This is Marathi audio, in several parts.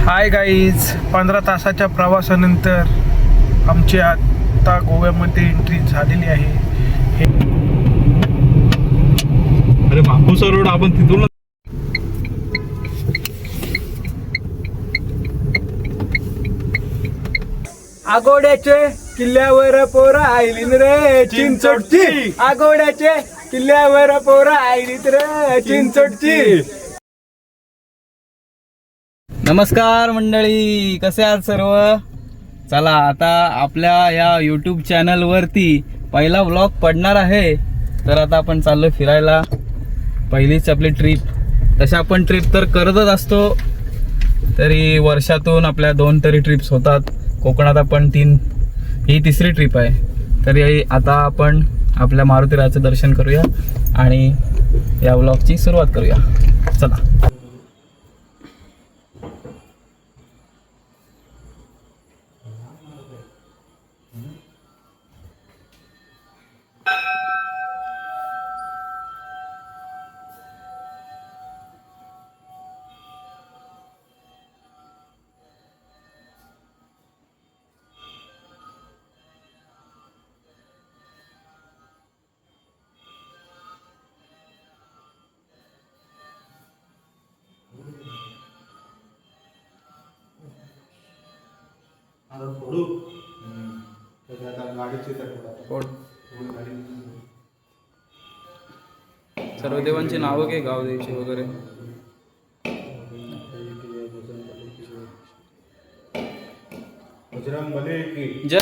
हाय गाईज, 15 तासाच्या प्रवासानंतर आमची आता गोव्यामध्ये एंट्री झालेली आहे. अरे मापुसा रोड आपण तिथून आगोड्याचे किल्ल्यावर पोरं आयलीन रे चिंचोडची. आगोड्याचे किल्ल्यावर पोरं आयलीत रे चिंचोडची. नमस्कार मंडळी, कसे आहात सर्व? चला आता आपल्या या यूट्यूब चॅनलवरती पहिला व्लॉग पडणार आहे. तर आता आपण चाललो फिरायला. पहिलीच आपली ट्रिप. तशा आपण ट्रिप तर करतच असतो, तरी वर्षातून आपल्या 2 तरी ट्रिप्स होतात. कोकणात आपण 3, ही तिसरी ट्रिप आहे. तरी आता आपण आपल्या मारुतीराजाचं दर्शन करूया आणि या व्लॉगची सुरुवात करूया. चला. सर्व देवांची नावं घे, गाव द्यायची वगैरे. जय.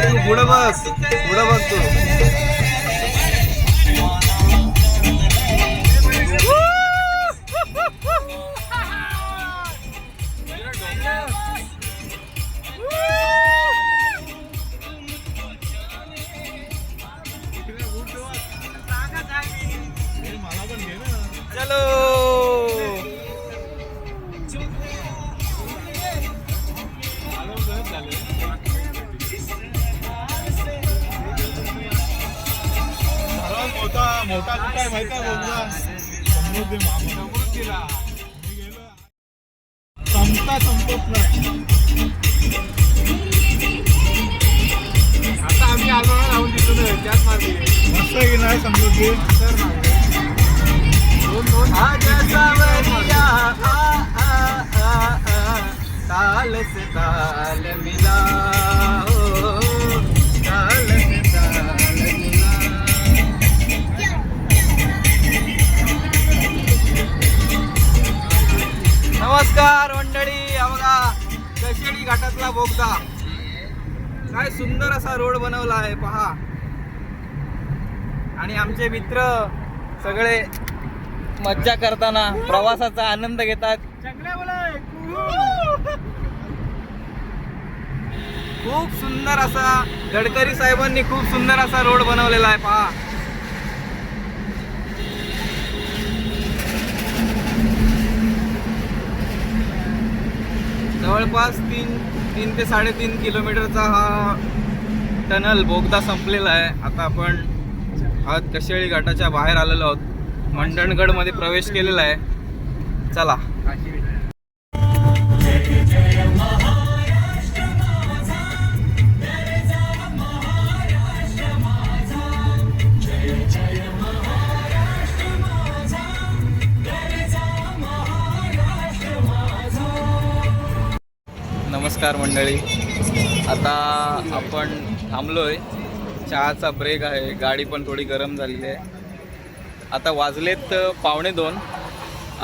तू पुढे बस तू. मोठा काय माहिती आहे संपत नाही. आता आम्ही आलो ना राहून तिथून त्याच मार्गे मस्त घेणार समृद्धी. तर नमस्कार मंडळी, हा बघा कशेडी घाटातला बोगदा. काय सुंदर असा रोड बनवला आहे पहा. आणि आमचे मित्र सगळे मज्जा करताना प्रवासाचा आनंद घेतात. खूप सुंदर असा गडकरी साहेबांनी खूप सुंदर असा रोड बनवलेला आहे पहा. जवळपास 3 ते 3.5 किलोमीटरचा हा टनल बोगदा संपलेला आहे. आता आपण आज कशेळी घाटाच्या बाहेर आलेलो आहोत. मंडणगड मध्ये प्रवेश केलेला आहे. चला. नमस्कार मंडळी, आता आपण थांबलोय. चहाचा ब्रेक आहे. गाडी पण थोडी गरम झालेली आहे. आता वाजलेत 1:45.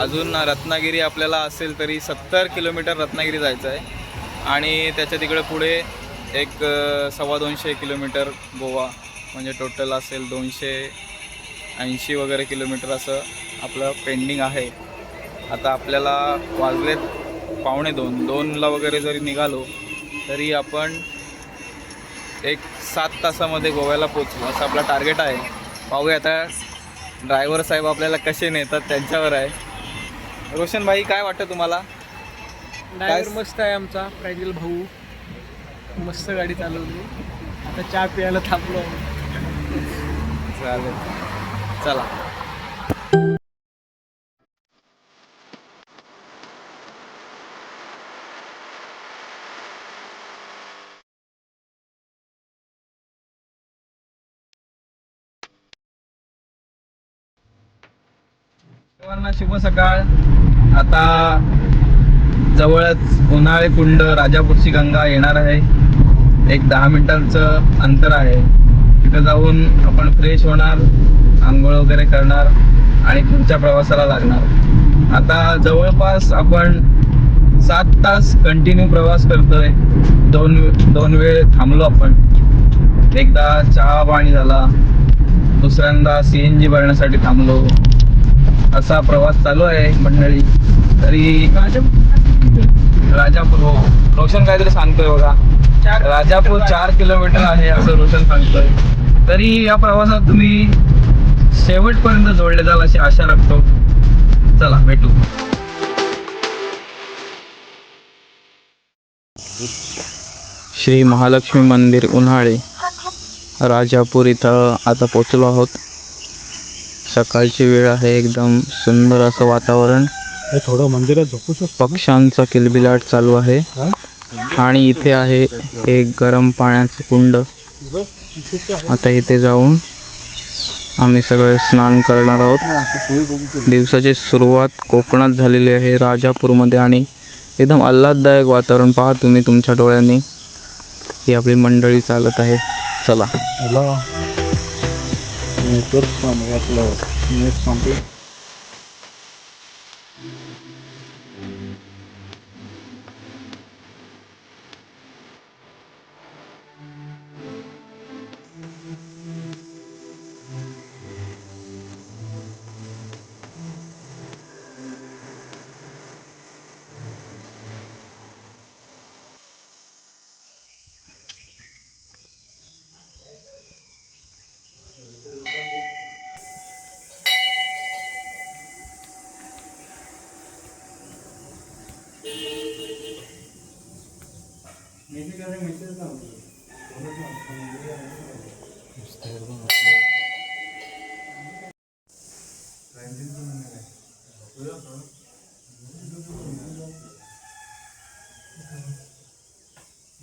अजून रत्नागिरी आपल्याला असेल तरी 70 किलोमीटर रत्नागिरी जायचं आहे. आणि त्याच्या तिकडे पुढे एक 250 किलोमीटर गोवा, म्हणजे टोटल असेल 280 वगैरे किलोमीटर असं आपलं पेंडिंग आहे. आता आपल्याला वाजलेत 1:45-2ला वगैरे जरी निघालो तरी आपण एक 7 तासामध्ये गोव्याला पोचलो असं आपला टार्गेट आहे. पाहूया आता ड्रायव्हर साहेब आपल्याला कसे नेतात त्यांच्यावर आहे. रोशन भाई, काय वाटतं तुम्हाला? ड्रायव्हर मस्त आहे आमचा प्रायजल भाऊ, मस्त गाडी चालवली. आता चहा प्यायला थांबलो. चालेल, चला. सर्वांना शुभ सकाळ. आता जवळच उन्हाळे कुंड, राजापूरची गंगा येणार आहे. एक 10 मिनिटांचं अंतर आहे. तिथं जाऊन आपण फ्रेश होणार, आंघोळ वगैरे करणार आणि पुढच्या प्रवासाला लागणार. आता जवळपास आपण 7 तास कंटिन्यू प्रवास करतोय. दोन वेळ थांबलो आपण. एकदा चहा पाणी झाला, दुसऱ्यांदा CNG भरण्यासाठी थांबलो. असा प्रवास चालू आहे मंडळी. तरी राजापूर, रोशन काहीतरी सांगतोय बघा, राजापूर 4 किलोमीटर आहे असं रोशन सांगतोय. तरी या प्रवासात तुम्ही शेवटपर्यंत जोडले जाल अशी आशा रखतो. चला भेटू. श्री महालक्ष्मी मंदिर उन्हाळे, राजापूर इथं आता पोचलो आहोत. सकाळची वेळ आहे. एकदम सुंदर असं वातावरण. थोडं मंदिरात झोपू शकतो. पक्ष्यांचा किलबिलाट चालू आहे. आणि इथे आहे एक गरम पाण्याचं कुंड. आता इथे जाऊन आम्ही सगळे स्नान करणार आहोत. दिवसाची सुरुवात कोकणात झालेली आहे, राजापूरमध्ये. आणि एकदम आल्हाददायक वातावरण पहा तुम्ही तुमच्या डोळ्यांनी. ही आपली मंडळी चालत आहे. चला.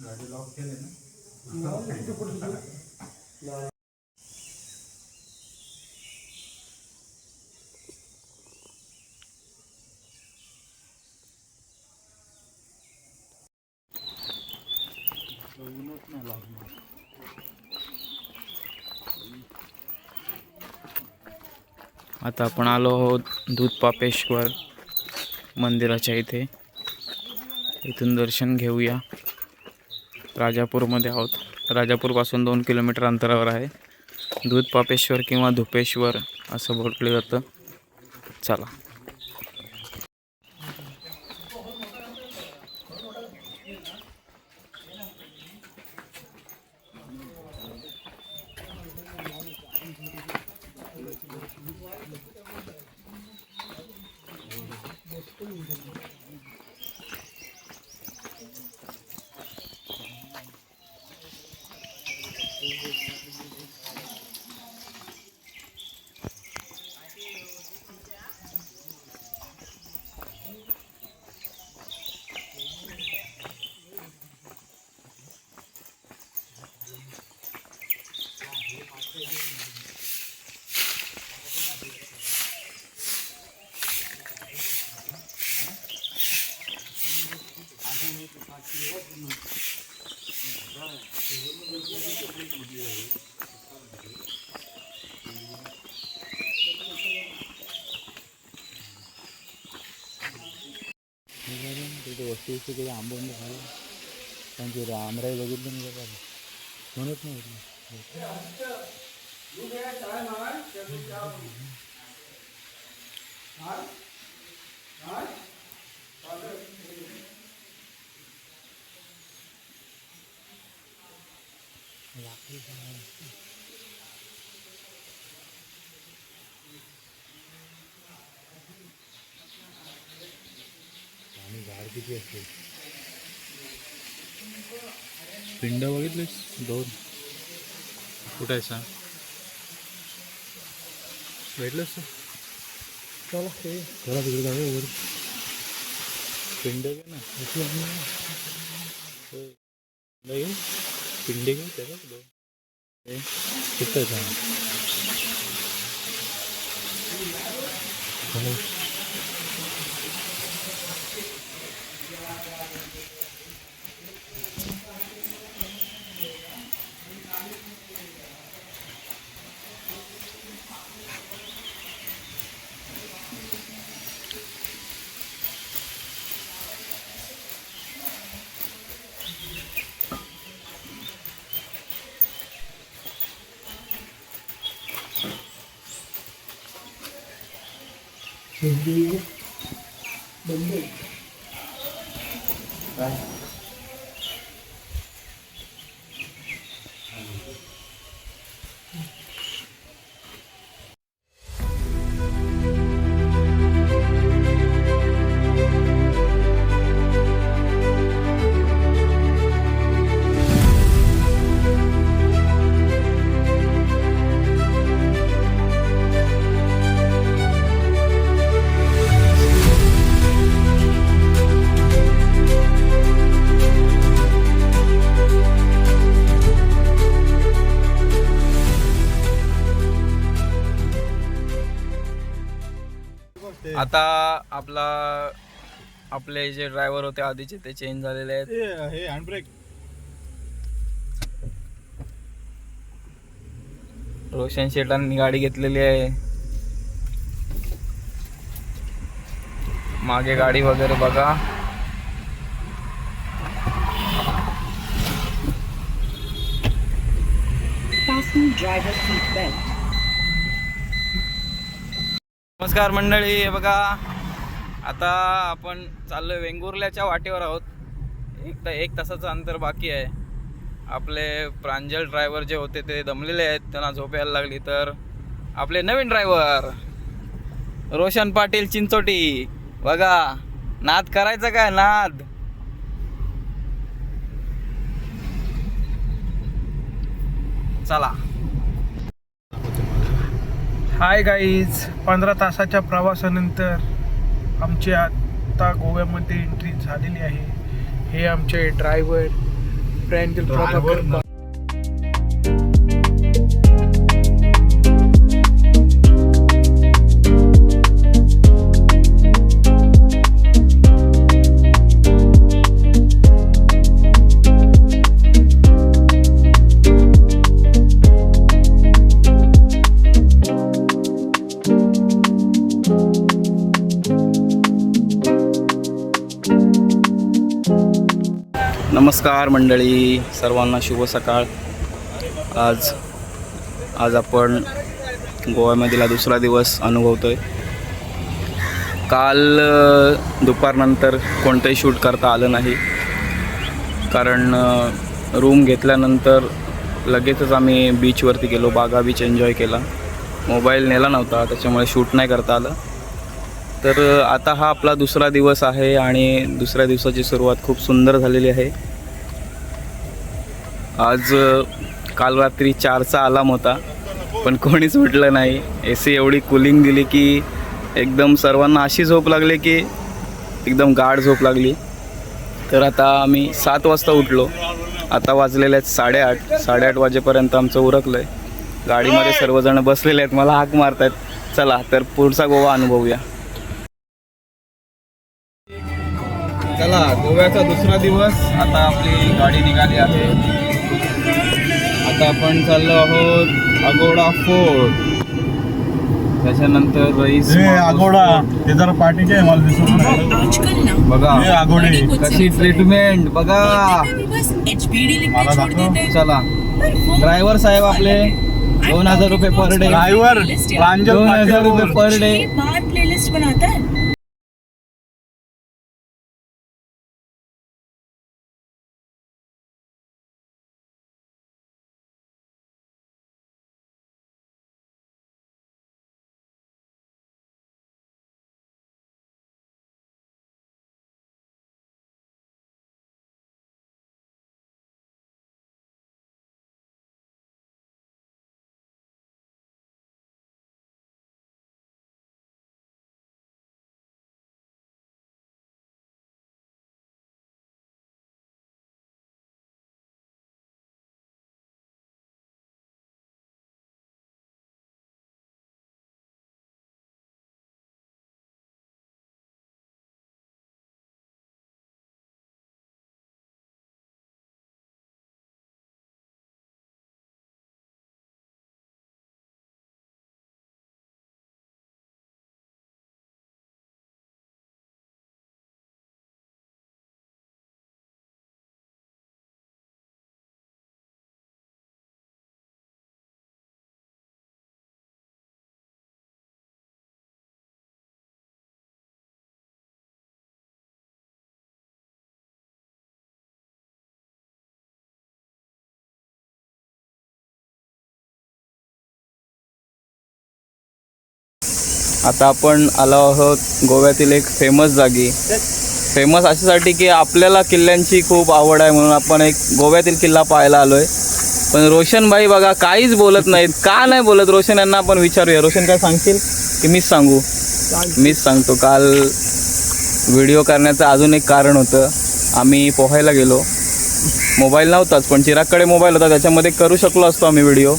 गाडी लॉक केले ना. आता आपण आलो आहोत दूधपापेश्वर मंदिराच्या इथे. इथून दर्शन घेऊया. राजापूरमध्ये आहोत. राजापूरपासून 2 किलोमीटर अंतरावर आहे. दूधपापेश्वर किंवा धुपेश्वर असं बोललं जातं. चला. वस्तू आंबोंड झालं त्यांची आमराई बघितली नाही म्हणत नाही. झाड किती असते. पिंड बघितले 2 कुठे आहे सांग. भेटलंच चला चला तिकडे जाऊया वर. पिंड घे ना पिंड घे त्याला 2 कुठं सांग. काय आता आपले जे ड्रायव्हर होते आधीचे ते चेंज झालेले आहेत. हे हँडब्रेक रोशन शेटांनी गाडी घेतलेली आहे. मागे गाडी वगैरे बघा. नमस्कार मंडळी. हे बघा आता आपण चाललोय वेंगुर्ल्याच्या वाटेवर आहोत. एक तासाचं अंतर बाकी आहे. आपले प्रांजल ड्रायव्हर जे होते ते दमलेले आहेत, त्यांना झोप यायला लागली. तर आपले नवीन ड्रायव्हर रोशन पाटील चिंचोटी बघा. नाद करायचा काय नाद. चला. हाय गाईज, 15 तासाच्या प्रवासानंतर आमची आता गोव्यामध्ये एंट्री झालेली आहे. हे आमचे ड्रायव्हर प्रांजल प्रभाकर. नमस्कार मंडळी, सर्वांना शुभ सकाळ. आज आपण गोव्यामधील हा दुसरा दिवस अनुभवतोय. काल दुपारनंतर कोणतंही शूट करता आलं नाही, कारण रूम घेतल्यानंतर लगेचच आम्ही बीचवरती गेलो. बागा बीच एन्जॉय केला. मोबाईल नेला नव्हता, त्याच्यामुळे शूट नाही करता आलं. तर आता हा आपला दुसरा दिवस आहे आणि दुसऱ्या दिवसाची सुरुवात खूप सुंदर झालेली आहे. आज काल रात्री 4चा अलार्म होता, पण कोणीच उठलं नाही. AC एवढी कूलिंग दिली की एकदम सर्वांना अशी झोप लागली की एकदम गाढ झोप लागली. तर आता आम्ही 7 वाजता उठलो. आता वाजलेले आहेत 8:30 वाजेपर्यंत आमचं उरकलं आहे. गाडीमध्ये सर्वजण बसलेले आहेत, मला हाक मारत आहेत. चला तर पुढचा गोवा अनुभवूया. चला, गोव्याचा दुसरा दिवस. आता आपली गाडी निघाली आहे. आता आपण चाललो आहोत अगोडा फोर्ट, त्याच्यानंतर रईस आगोडा. ते जरा पार्टीचे आहे, मला दिसत नाही. बघा आगोडे कशी ट्रीटमेंट बघा. मला दाखव. चला, ड्रायव्हर साहेब आपले 2000 रुपये पर डे. ड्रायव्हर 2000 रुपये पर डे. प्लेलिस्ट बनाता है. आता आपण आलो आहोत गोव्यातील एक फेमस जागी. फेमस अशासाठी की आपल्याला किल्ल्यांची खूप आवड आहे, म्हणून आपण एक गोव्यातील किल्ला पाहायला आलो आहे. पण रोशन भाई बघा काहीच बोलत नाहीत. का नाही बोलत? रोशन यांना आपण विचारूया. रोशन काय सांगतील की मीच सांगू? मीच सांगतो. काल व्हिडिओ करण्याचं अजून एक कारण होतं. आम्ही पोहायला गेलो. मोबाईल नव्हताच, पण चिरागकडे मोबाईल होता, त्याच्यामध्ये करू शकलो असतो आम्ही व्हिडिओ.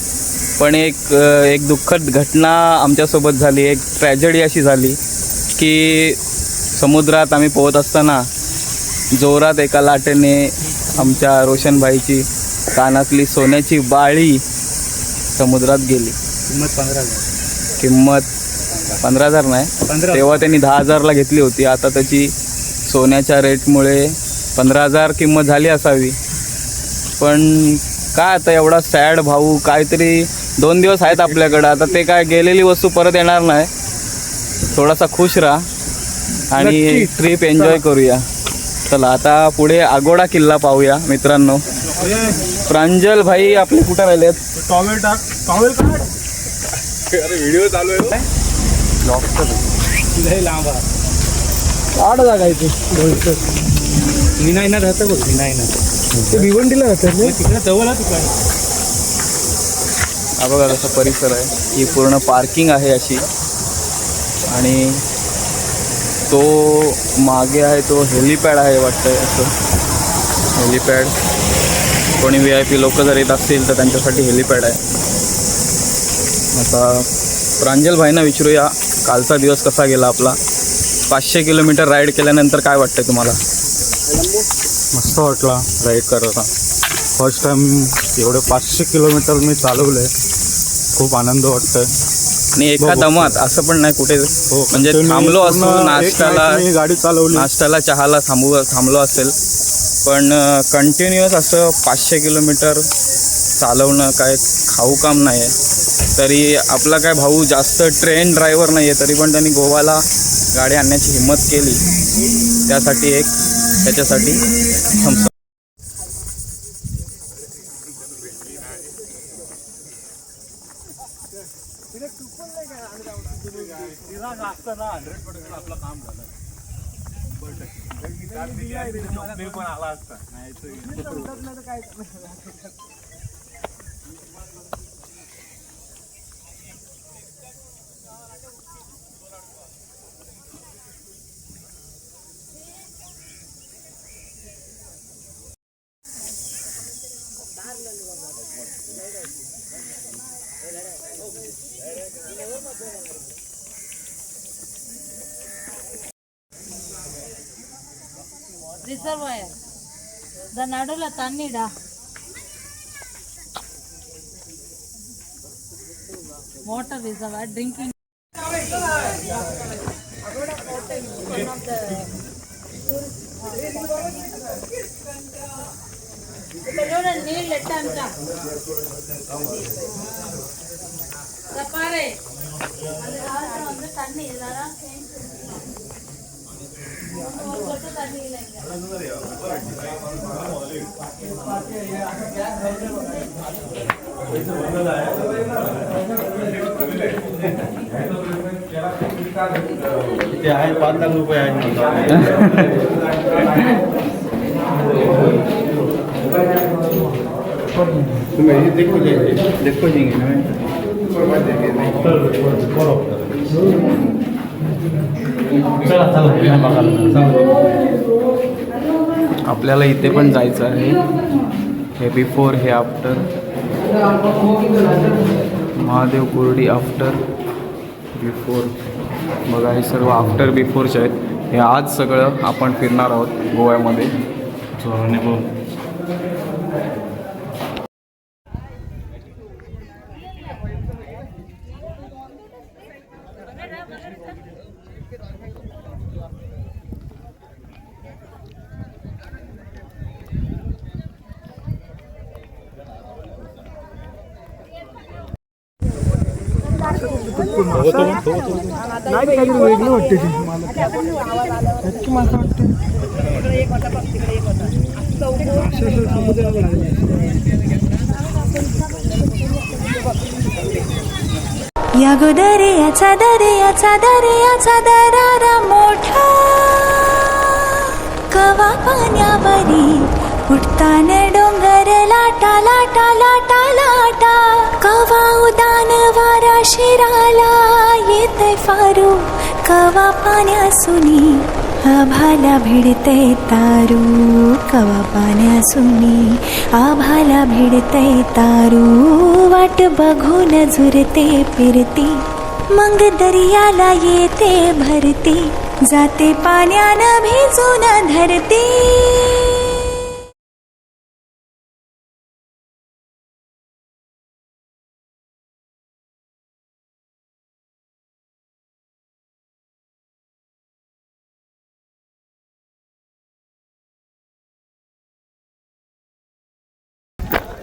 पण एक दुःखद घटना आमच्यासोबत झाली. एक ट्रॅजेडी अशी झाली की समुद्रात आम्ही पोहत असताना जोरात एका लाटेने आमच्या रोशनभाईची कानातली सोन्याची बाळी समुद्रात गेली. किंमत 15,000 नाही, तेव्हा त्यांनी 10,000ला घेतली होती. आता त्याची सोन्याच्या रेटमुळे 15,000 किंमत झाली असावी. पण काय आता एवढा सॅड भाऊ. काहीतरी 2 दिवस आहेत आपल्याकडं. आता ते काय गेलेली वस्तू परत येणार नाही. थोडासा खुश राहा आणि ट्रिप एन्जॉय करूया. चला आता पुढे अगोडा किल्ला पाहूया मित्रांनो. प्रांजल भाई आपले कुठे राहिलेत? टॉवेल टाक. टॉवेल काढ. अरे व्हिडिओ चालू आहे. लय लांब आड जागा इथे. मी नाही ना राहतं बघ. मी नाही ना ते भिवंडीला राहतात ना, तिकडे जवळ आहे. तिकडे हा बघा कसा परिसर आहे. ही पूर्ण पार्किंग आहे अशी. आणि तो मागे आहे तो हेलिपॅड आहे वाटतं. असं हेलिपॅड. कोणी VIP लोक जर येत असतील तर त्यांच्यासाठी हेलिपॅड आहे. आता प्रांजल भाईंना विचारूया कालचा दिवस कसा गेला आपला. 500 किलोमीटर राईड केल्यानंतर काय वाटतं तुम्हाला? मस्त वाटला राईड करताना. फर्स्ट टाइम एवढे 500 किलोमीटर मी चालवले. खूप आनंद वाटतोय. आणि एका दमात असं पण नाही कुठे म्हणजे थांबलो असतो नाश्त्याला. गाडी चालवली. नाश्त्याला चहाला थांबलो असेल पण कंटिन्युअस असं 500 किलोमीटर चालवणं काय खाऊ काम नाही आहे. तरी आपला काय भाऊ जास्त ट्रेन ड्रायव्हर नाही आहे, तरी पण त्यांनी गोव्याला गाडी आणण्याची हिंमत केली. त्याच्यासाठी थम्स अप. రిజర్వాయర్ దాని నడుల తన్నీడా వాటర్ రిజర్వాయర్ డ్రింకింగ్ నీళ్ళు ఎట్టా అంట చెప్పారే అది తన్ని ते आहे 5 लाख रुपये आहेत. देखो देंगे ना आपल्याला इथे पण जायचं आहे. हे बिफोर हे आफ्टर. महादेव कुर्डी आफ्टर बिफोर. बघा हे सर्व आफ्टर बिफोरचे आहेत. हे आज सगळं आपण फिरणार आहोत गोव्यामध्ये. नाही काहीतरी वेगळं वाटते ते मला. नक्की मला वाटतं समुद्राला लागले. या दर्याचा दरारा मोठा कवा पाण्यावरी उठताना डोंगर लाटा लाटा लाटा लाटा कवा उदान वारा शिराला येतय फारू कवा पाण्यासुनी आभाला भिडते तारू कवा पाण्यासुनी आभाला भिडते तारू वाट बघून झुरते फिरती मग दर्याला येते भरती जाते पाण्यानं भिजून धरती.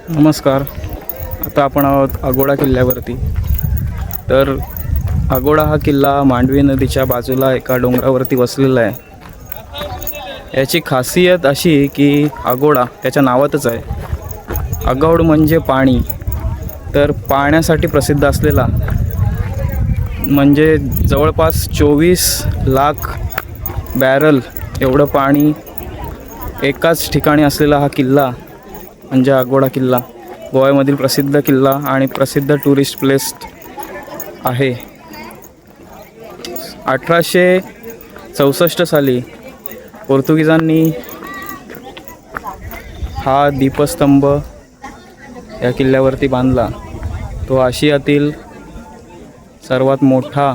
नमस्कार. आता आपण आहोत अगोडा किल्ल्यावरती. तर अगोडा हा किल्ला मांडवी नदीच्या बाजूला एका डोंगरावरती वसलेला आहे. याची खासियत अशी की अगोडा त्याच्या नावातच आहे. अगौड म्हणजे पाणी. तर पाण्यासाठी प्रसिद्ध असलेला म्हणजे जवळपास 24 लाख बॅरल एवढं पाणी एकाच ठिकाणी असलेला हा किल्ला म्हणजे अगोडा किल्ला. गोव्यामधील प्रसिद्ध किल्ला आणि प्रसिद्ध टुरिस्ट प्लेस आहे. 1864 साली पोर्तुगीजांनी हा दीपस्तंभ या किल्ल्यावरती बांधला. तो आशियातील सर्वात मोठा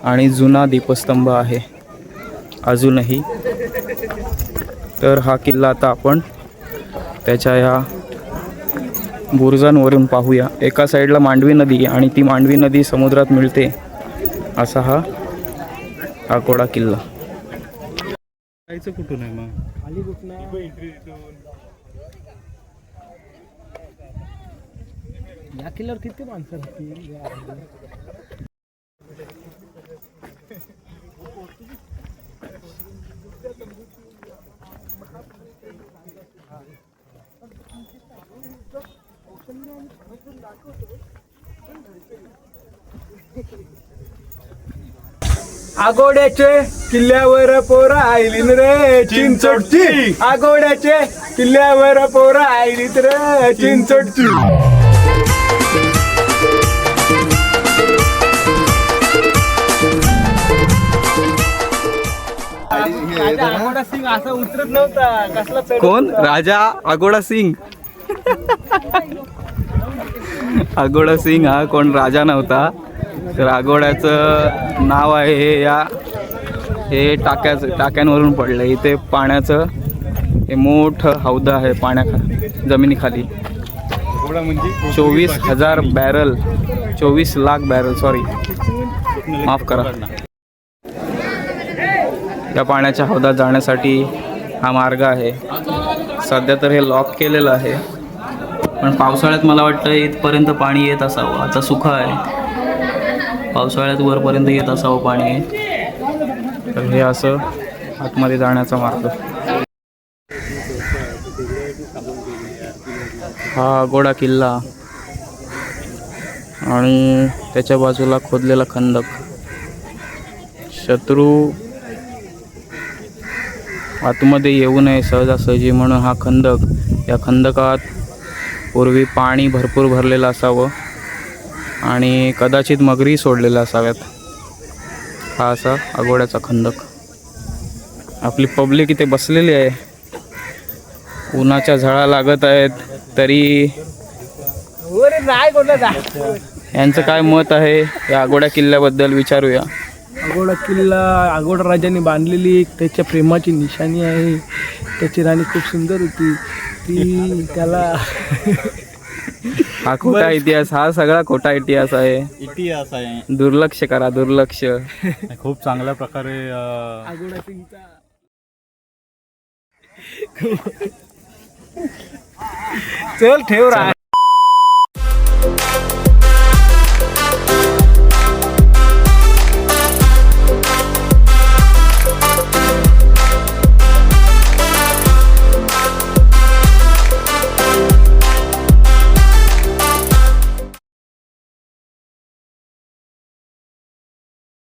आणि जुना दीपस्तंभ आहे अजूनही. तर हा किल्ला आता आपण त्याच्या ह्या बुरुजांवरून पाहूया. एका साईडला मांडवी नदी आणि ती मांडवी नदी समुद्रात मिळते असा हा अगोडा किल्ला. जायचं कुठून आहे मग? खाली कुठनं या किल्ल्यावर किती माणसं राहतील आगोड्याचे किल्ल्यावर पोरं आयलीन रे चिंचोडची आगोड्याचे किल्ल्यावर पोरं आयलीत रे चिंचोडची आगोडा सिंग असा उतरत नव्हता कसला चढ कोण? राजा अगोडा सिंग. अगोडा सिंग हा कोण राजा नव्हता. तर अगोड्याचं नाव आहे हे टाक्यांवरून पडलं. इथे पाण्याचं हे मोठं हौद आहे जमिनीखाली. 24,000 बॅरल 24 लाख बॅरल सॉरी माफ करा. या पाण्याच्या हौदात जाण्यासाठी हा मार्ग आहे. सध्या तर हे लॉक केलेलं आहे, पण पावसाळ्यात मला वाटतं इथपर्यंत पाणी येत असावं. आता सुखं आहे, पावसाळ्यात वरपर्यंत येत असावं पाणी. तर हे असं आतमध्ये जाण्याचा मार्ग. हा अगोडा किल्ला आणि त्याच्या बाजूला खोदलेला खंदक. शत्रू आतमध्ये येऊ नये सहजासहजी म्हणून हा खंदक. या खंदकात पूर्वी पाणी भरपूर भरलेलं असावं आणि कदाचित मगरी सोडलेल्या असाव्यात. हा असा अगोड्याचा खंदक. आपली पब्लिक इथे बसलेली आहे. उन्हाच्या झळा लागत आहेत तरी नाही कोणता जा यांचं काय मत आहे या अगोड्या किल्ल्याबद्दल विचारूया. अगोडा किल्ला अगोडा राजाने बांधलेली एक त्याच्या प्रेमाची निशाणी आहे. त्याची राणी खूप सुंदर होती. ती त्याला हा खोटा इतिहास, हा सगळा खोटा इतिहास आहे. इतिहास आहे. दुर्लक्ष करा, दुर्लक्ष. खूप चांगल्या प्रकारे अगोडा सिंगचा चल ठेव रा.